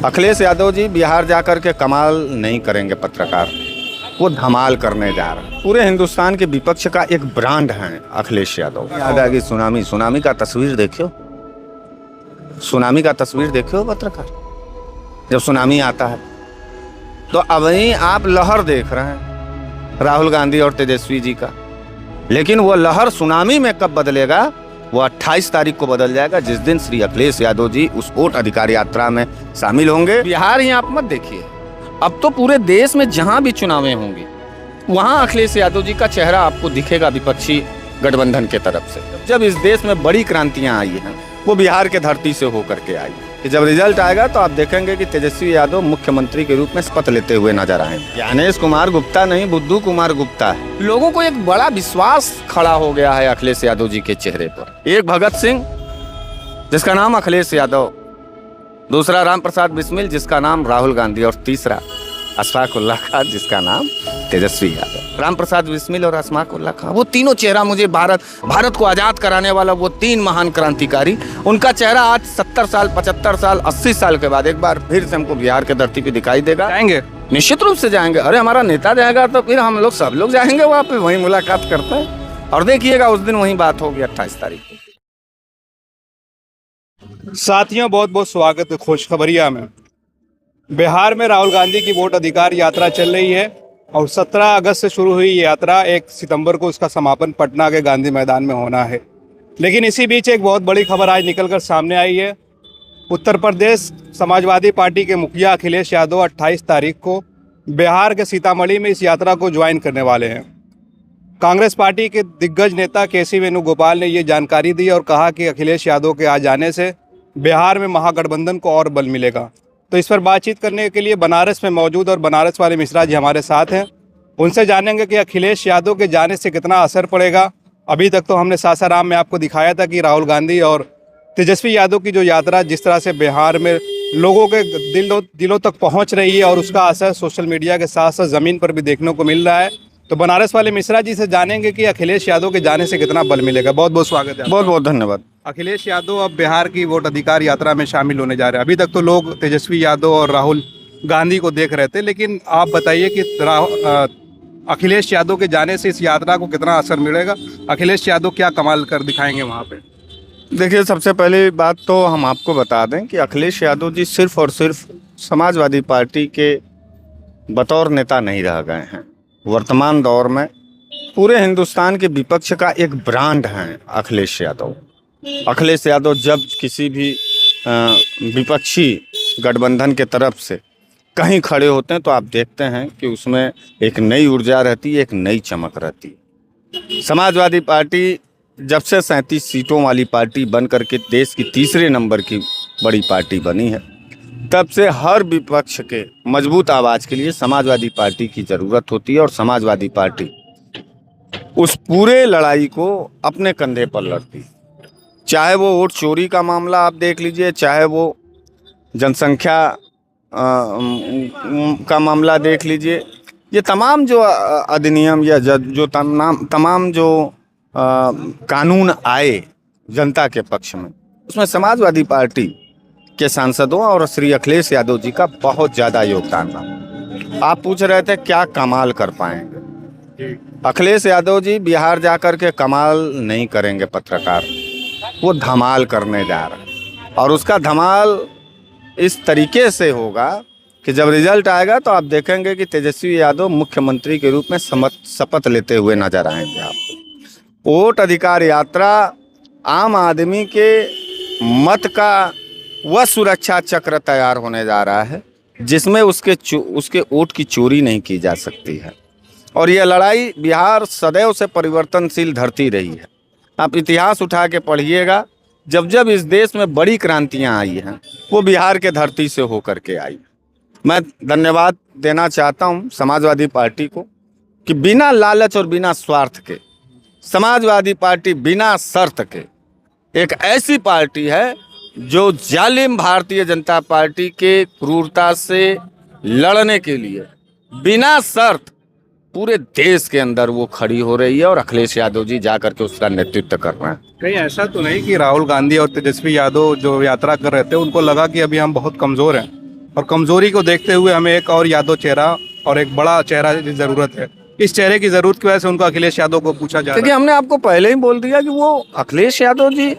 अखिलेश यादव जी बिहार जाकर के कमाल नहीं करेंगे पत्रकार, वो धमाल करने जा रहे हैं। पूरे हिंदुस्तान के विपक्ष का एक ब्रांड है अखिलेश यादव। याद आ गई सुनामी का तस्वीर देखियो, सुनामी का तस्वीर देखियो पत्रकार। जब सुनामी आता है तो अभी आप लहर देख रहे हैं राहुल गांधी और तेजस्वी जी का, लेकिन वो लहर सुनामी में कब बदलेगा? वो 28 तारीख को बदल जाएगा, जिस दिन श्री अखिलेश यादव जी उस वोट अधिकार यात्रा में शामिल होंगे। बिहार ही आप मत देखिए, अब तो पूरे देश में जहां भी चुनावें होंगी वहां अखिलेश यादव जी का चेहरा आपको दिखेगा विपक्षी गठबंधन के तरफ से। जब इस देश में बड़ी क्रांतियां आई हैं वो बिहार के धरती से होकर के आई कि जब रिजल्ट आएगा तो आप देखेंगे कि तेजस्वी यादव मुख्यमंत्री के रूप में शपथ लेते हुए नजर आएंगे। ज्ञानेश कुमार गुप्ता नहीं, बुद्धू कुमार गुप्ता है। लोगों को एक बड़ा विश्वास खड़ा हो गया है अखिलेश यादव जी के चेहरे पर। एक भगत सिंह जिसका नाम अखिलेश यादव, दूसरा राम प्रसाद बिस्मिल जिसका नाम राहुल गांधी, और तीसरा अशफाक उल्लाह खां जिसका नाम तेजस्वी यादव। राम प्रसाद बिस्मिल और अशफाक उल्लाह खां, वो तीनों चेहरा मुझे भारत को आज़ाद कराने वाला वो तीन महान क्रांतिकारी, उनका चेहरा आज 70 साल 75 साल 80 साल के बाद एक बार फिर से हमको बिहार के धरती पे दिखाई देगा। जाएंगे, निश्चित रूप से जाएंगे। अरे हमारा नेता जाएगा तो फिर हम लोग सब लोग जाएंगे वहाँ पे, वहीं मुलाकात करते हैं और देखिएगा उस दिन वहीं बात होगी 28 तारीख को। साथियों, बहुत बहुत स्वागत है खुशखबरिया में। बिहार में राहुल गांधी की वोट अधिकार यात्रा चल रही है और 17 अगस्त से शुरू हुई यात्रा 1 सितंबर को उसका समापन पटना के गांधी मैदान में होना है। लेकिन इसी बीच एक बहुत बड़ी खबर आज निकलकर सामने आई है। उत्तर प्रदेश समाजवादी पार्टी के मुखिया अखिलेश यादव 28 तारीख को बिहार के सीतामढ़ी में इस यात्रा को ज्वाइन करने वाले हैं। कांग्रेस पार्टी के दिग्गज नेता केसी वेणुगोपाल ने ये जानकारी दी और कहा कि अखिलेश यादव के आ जाने से बिहार में महागठबंधन को और बल मिलेगा। तो इस पर बातचीत करने के लिए बनारस में मौजूद और बनारस वाले मिश्रा जी हमारे साथ हैं। उनसे जानेंगे कि अखिलेश यादव के जाने से कितना असर पड़ेगा। अभी तक तो हमने सासाराम में आपको दिखाया था कि राहुल गांधी और तेजस्वी यादव की जो यात्रा जिस तरह से बिहार में लोगों के दिलों तक पहुंच रही है और उसका असर सोशल मीडिया के साथ साथ ज़मीन पर भी देखने को मिल रहा है। तो बनारस वाले मिश्रा जी से जानेंगे कि अखिलेश यादव के जाने से कितना बल मिलेगा। बहुत बहुत स्वागत है। बहुत बहुत धन्यवाद। अखिलेश यादव अब बिहार की वोट अधिकार यात्रा में शामिल होने जा रहे हैं। अभी तक तो लोग तेजस्वी यादव और राहुल गांधी को देख रहे थे, लेकिन आप बताइए कि अखिलेश यादव के जाने से इस यात्रा को कितना असर मिलेगा? अखिलेश यादव क्या कमाल कर दिखाएंगे वहाँ पे? देखिए, सबसे पहली बात तो हम आपको बता दें कि अखिलेश यादव जी सिर्फ और सिर्फ समाजवादी पार्टी के बतौर नेता नहीं रह गए हैं। वर्तमान दौर में पूरे हिंदुस्तान के विपक्ष का एक ब्रांड है अखिलेश यादव। अखिलेश यादव जब किसी भी विपक्षी गठबंधन के तरफ से कहीं खड़े होते हैं तो आप देखते हैं कि उसमें एक नई ऊर्जा रहती है, एक नई चमक रहती है। समाजवादी पार्टी जब से 37 सीटों वाली पार्टी बन करके देश की तीसरे नंबर की बड़ी पार्टी बनी है, तब से हर विपक्ष के मजबूत आवाज़ के लिए समाजवादी पार्टी की ज़रूरत होती है और समाजवादी पार्टी उस पूरे लड़ाई को अपने कंधे पर लड़ती है। चाहे वो वोट चोरी का मामला आप देख लीजिए, चाहे वो जनसंख्या का मामला देख लीजिए, ये तमाम जो अधिनियम या जो तमाम जो कानून आए जनता के पक्ष में, उसमें समाजवादी पार्टी के सांसदों और श्री अखिलेश यादव जी का बहुत ज़्यादा योगदान रहा। आप पूछ रहे थे क्या कमाल कर पाएंगे। अखिलेश यादव जी बिहार जाकर के कमाल नहीं करेंगे पत्रकार, वो धमाल करने जा रहे हैं और उसका धमाल इस तरीके से होगा कि जब रिजल्ट आएगा तो आप देखेंगे कि तेजस्वी यादव मुख्यमंत्री के रूप में शपथ लेते हुए नजर आएंगे। आपको वोट अधिकार यात्रा आम आदमी के मत का वह सुरक्षा चक्र तैयार होने जा रहा है जिसमें उसके वोट की चोरी नहीं की जा सकती है। और यह लड़ाई बिहार सदैव से परिवर्तनशील धरती रही है। आप इतिहास उठा के पढ़िएगा, जब जब इस देश में बड़ी क्रांतियां आई हैं वो बिहार के धरती से होकर के आई। मैं धन्यवाद देना चाहता हूं समाजवादी पार्टी को कि बिना लालच और बिना स्वार्थ के समाजवादी पार्टी बिना शर्त के एक ऐसी पार्टी है जो जालिम भारतीय जनता पार्टी के क्रूरता से लड़ने के लिए बिना शर्त पूरे देश के अंदर वो खड़ी हो रही है और अखिलेश यादव जी जाकर के उसका नेतृत्व कर रहे हैं। कहीं ऐसा तो नहीं कि राहुल गांधी और तेजस्वी यादव जो यात्रा कर रहे थे उनको लगा कि अभी हम बहुत कमज़ोर हैं और कमजोरी को देखते हुए हमें एक और यादव चेहरा और एक बड़ा चेहरा की जरूरत है। इस चेहरे की जरूरत की वजह से उनको अखिलेश यादव को पूछा जा रहा देखिए, हमने आपको पहले ही बोल दिया कि वो अखिलेश यादव जी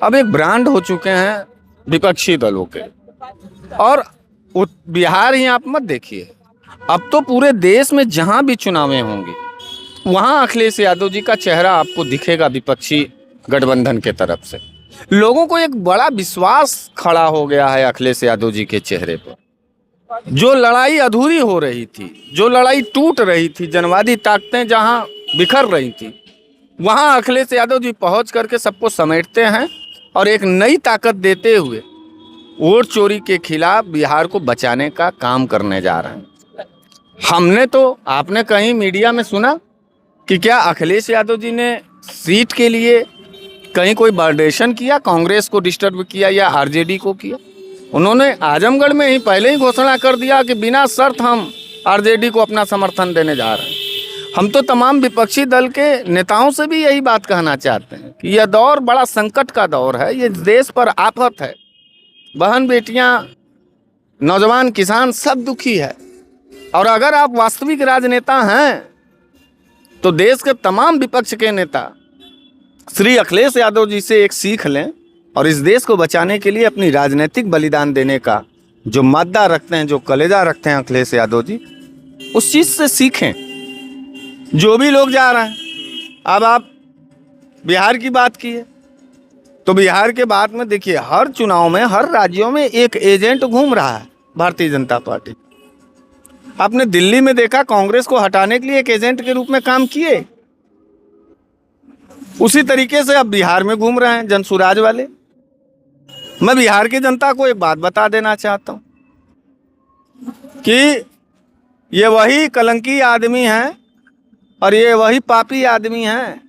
अब एक ब्रांड हो चुके हैं विपक्षी दलों के। और बिहार ही आप मत देखिए, अब तो पूरे देश में जहां भी चुनावें होंगी वहां अखिलेश यादव जी का चेहरा आपको दिखेगा विपक्षी गठबंधन के तरफ से। लोगों को एक बड़ा विश्वास खड़ा हो गया है अखिलेश यादव जी के चेहरे पर। जो लड़ाई अधूरी हो रही थी, जो लड़ाई टूट रही थी, जनवादी ताकतें जहां बिखर रही थी, वहां अखिलेश यादव जी पहुंच करके सबको समेटते हैं और एक नई ताकत देते हुए वोट चोरी के खिलाफ बिहार को बचाने का काम करने जा रहे हैं। हमने तो, आपने कहीं मीडिया में सुना कि क्या अखिलेश यादव जी ने सीट के लिए कहीं कोई वार्डेशन किया, कांग्रेस को डिस्टर्ब किया या आरजेडी को किया? उन्होंने आजमगढ़ में ही पहले ही घोषणा कर दिया कि बिना शर्त हम आरजेडी को अपना समर्थन देने जा रहे हैं। हम तो तमाम विपक्षी दल के नेताओं से भी यही बात कहना चाहते हैं कि यह दौर बड़ा संकट का दौर है, ये देश पर आफत है। बहन बेटियां, नौजवान, किसान सब दुखी है। और अगर आप वास्तविक राजनेता हैं तो देश के तमाम विपक्ष के नेता श्री अखिलेश यादव जी से एक सीख लें और इस देश को बचाने के लिए अपनी राजनीतिक बलिदान देने का जो मादा रखते हैं, जो कलेजा रखते हैं अखिलेश यादव जी, उस चीज़ से सीखें। जो भी लोग जा रहे हैं, अब आप बिहार की बात की है तो बिहार के बाद में देखिए, हर चुनाव में हर राज्यों में एक एजेंट घूम रहा है भारतीय जनता पार्टी। आपने दिल्ली में देखा, कांग्रेस को हटाने के लिए एक एजेंट के रूप में काम किए। उसी तरीके से अब बिहार में घूम रहे हैं जनसुराज वाले। मैं बिहार की जनता को एक बात बता देना चाहता हूं कि ये वही कलंकी आदमी हैं और ये वही पापी आदमी हैं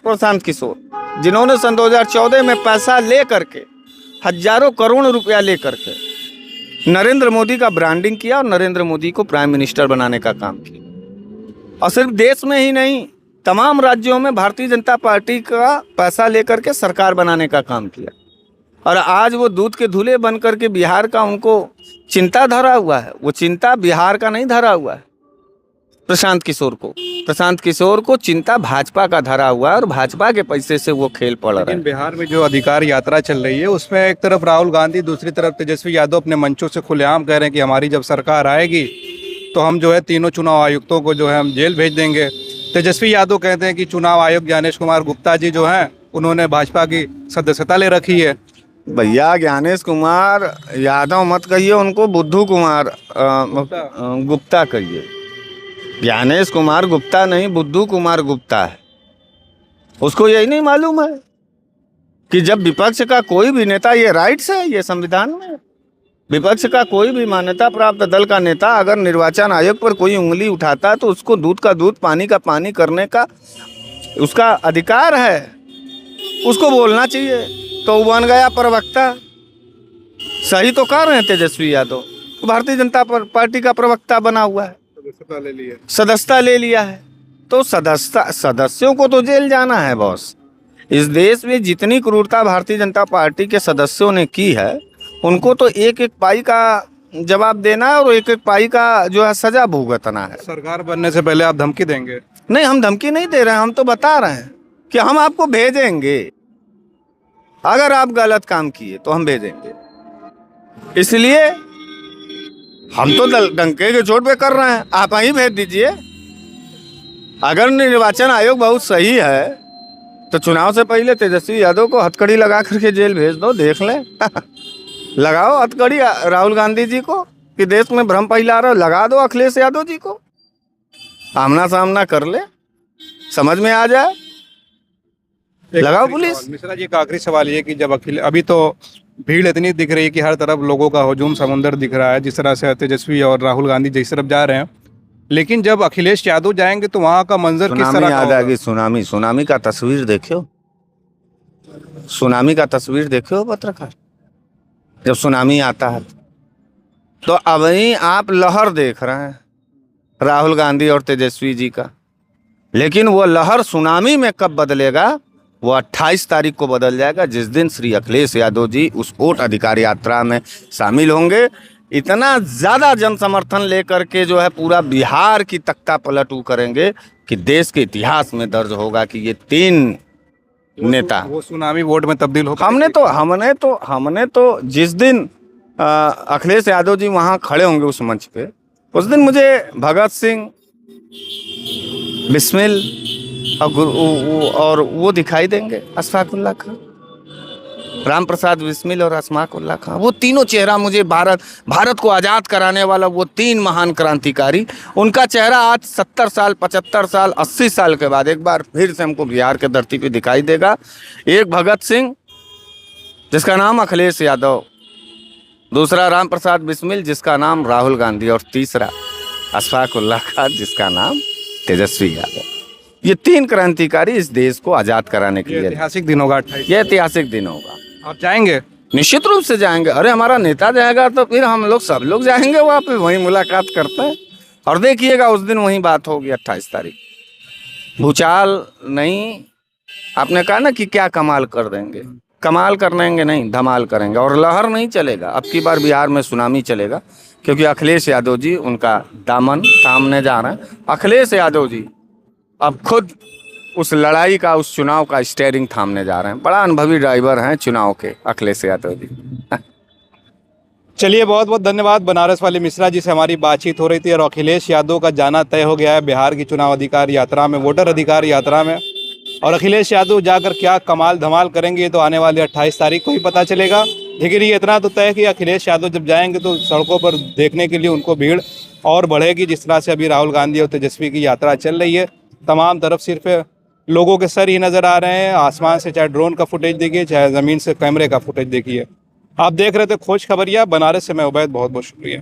प्रशांत किशोर, जिन्होंने सन 2014 में पैसा ले करके, हजारों करोड़ रुपया ले करके नरेंद्र मोदी का ब्रांडिंग किया और नरेंद्र मोदी को प्राइम मिनिस्टर बनाने का काम किया। और सिर्फ देश में ही नहीं, तमाम राज्यों में भारतीय जनता पार्टी का पैसा लेकर के सरकार बनाने का काम किया। और आज वो दूध के धुले बन करके बिहार का उनको चिंता धरा हुआ है। वो चिंता बिहार का नहीं धरा हुआ है प्रशांत किशोर को चिंता भाजपा का धरा हुआ है और भाजपा के पैसे से वो खेल पड़ रहा है। लेकिन बिहार में जो अधिकार यात्रा चल रही है उसमें एक तरफ राहुल गांधी, दूसरी तरफ तेजस्वी यादव अपने मंचों से खुलेआम कह रहे हैं कि हमारी जब सरकार आएगी तो हम जो है तीनों चुनाव आयुक्तों को जो है हम जेल भेज देंगे। तेजस्वी यादव कहते हैं कि चुनाव आयुक्त ज्ञानेश कुमार गुप्ता जी जो हैं उन्होंने भाजपा की सदस्यता ले रखी है। भैया, ज्ञानेश कुमार यादव मत कहिए, उनको बुद्धू कुमार गुप्ता कहिए। ज्ञानेश कुमार गुप्ता नहीं, बुद्धू कुमार गुप्ता है। उसको यही नहीं मालूम है कि जब विपक्ष का कोई भी नेता, ये राइट्स है, ये संविधान में, विपक्ष का कोई भी मान्यता प्राप्त दल का नेता अगर निर्वाचन आयोग पर कोई उंगली उठाता है तो उसको दूध का दूध, पानी का पानी करने का उसका अधिकार है, उसको बोलना चाहिए। तो वो बन गया प्रवक्ता। सही तो कह रहे हैं तेजस्वी यादव, भारतीय जनता पार्टी का प्रवक्ता बना हुआ है, सदस्यता ले लिया है। तो सदस्यों को तो जेल जाना है बॉस। इस देश में जितनी क्रूरता भारतीय जनता पार्टी के सदस्यों ने की है, उनको तो एक एक पाई का जवाब देना है और एक एक पाई का जो है सजा भुगतना है। सरकार बनने से पहले आप धमकी देंगे? नहीं, हम धमकी नहीं दे रहे हैं, हम तो बता रहे हैं कि हम आपको भेजेंगे। अगर आप गलत काम किए तो हम भेजेंगे। इसलिए हम तो डंके के चोट पे कर रहे हैं, आप ही भेज दीजिए। अगर निर्वाचन आयोग बहुत सही है तो चुनाव से पहले तेजस्वी यादव को हथकड़ी लगा करके जेल भेज दो, देख लें। लगाओ हथकड़ी राहुल गांधी जी को कि देश में भ्रम फैला रहा, लगा दो अखिलेश यादव जी को, आमना सामना कर ले, समझ में आ जाए, लगाओ पुलिस। मिश्रा जी का आखिरी सवाल ये कि जब अभी तो भीड़ इतनी दिख रही है कि हर तरफ लोगों का हुजूम समुंदर दिख रहा है, जिस तरह से तेजस्वी और राहुल गांधी जिस तरफ जा रहे हैं, लेकिन जब अखिलेश यादव जाएंगे तो वहां का मंजर किस तरह का होगा? सुनामी का तस्वीर देखियो, सुनामी का तस्वीर देखियो पत्रकार। जब सुनामी आता है तो अभी आप लहर देख रहे हैं राहुल गांधी और तेजस्वी जी का, लेकिन वो लहर सुनामी में कब बदलेगा? वो 28 तारीख को बदल जाएगा, जिस दिन श्री अखिलेश यादव जी उस वोट अधिकार यात्रा में शामिल होंगे। इतना ज़्यादा जन समर्थन लेकर के जो है पूरा बिहार की तख्ता पलट वो करेंगे कि देश के इतिहास में दर्ज होगा कि ये 3 नेता। वो सुनामी वोट में तब्दील हो हमने तो जिस दिन अखिलेश यादव जी वहाँ खड़े होंगे उस मंच पे, उस दिन मुझे भगत सिंह, बिस्मिल और वो दिखाई देंगे, अशफाकुल्ला खां, राम प्रसाद बिस्मिल और अशफाकुल्ला खां। वो तीनों चेहरा मुझे भारत को आज़ाद कराने वाला वो 3 महान क्रांतिकारी, उनका चेहरा आज 70 साल, 75 साल, 80 साल के बाद एक बार फिर से हमको बिहार के धरती पे दिखाई देगा। एक भगत सिंह जिसका नाम अखिलेश यादव, दूसरा राम प्रसाद बिस्मिल जिसका नाम राहुल गांधी, और तीसरा अशफाकुल्ला खां जिसका नाम तेजस्वी यादव। ये 3 क्रांतिकारी इस देश को आज़ाद कराने के लिए। ऐतिहासिक दिन होगा 28। ये ऐतिहासिक दिन होगा। आप जाएंगे? निश्चित रूप से जाएंगे। अरे हमारा नेता जाएगा तो फिर हम लोग सब लोग जाएंगे वहाँ पे, वहीं मुलाकात करते हैं और देखिएगा उस दिन वहीं बात होगी 28 तारीख। भूचाल नहीं, आपने कहा ना कि क्या कमाल कर देंगे, कमाल कर देंगे नहीं, धमाल करेंगे। और लहर नहीं चलेगा, अब की बार बिहार में सुनामी चलेगा, क्योंकि अखिलेश यादव जी उनका दामन थामने जा रहे हैं। अखिलेश यादव जी अब खुद उस लड़ाई का, उस चुनाव का स्टीयरिंग थामने जा रहे हैं। बड़ा अनुभवी ड्राइवर हैं चुनाव के अखिलेश यादव जी। चलिए, बहुत बहुत धन्यवाद। बनारस वाले मिश्रा जी से हमारी बातचीत हो रही थी और अखिलेश यादव का जाना तय हो गया है बिहार की चुनाव अधिकार यात्रा में, वोटर अधिकार यात्रा में। और अखिलेश यादव जाकर क्या कमाल धमाल करेंगे तो आने वाली 28 तारीख को ही पता चलेगा। लेकिन ये इतना तो तय है कि अखिलेश यादव जब जाएंगे तो सड़कों पर देखने के लिए उनको भीड़ और बढ़ेगी। जिस तरह से अभी राहुल गांधी और तेजस्वी की यात्रा चल रही है, तमाम तरफ सिर्फ लोगों के सर ही नज़र आ रहे हैं। आसमान से चाहे ड्रोन का फुटेज देखिए, चाहे ज़मीन से कैमरे का फुटेज देखिए। आप देख रहे थे खोज खबरिया। बनारस से मैं उबैद, बहुत बहुत शुक्रिया।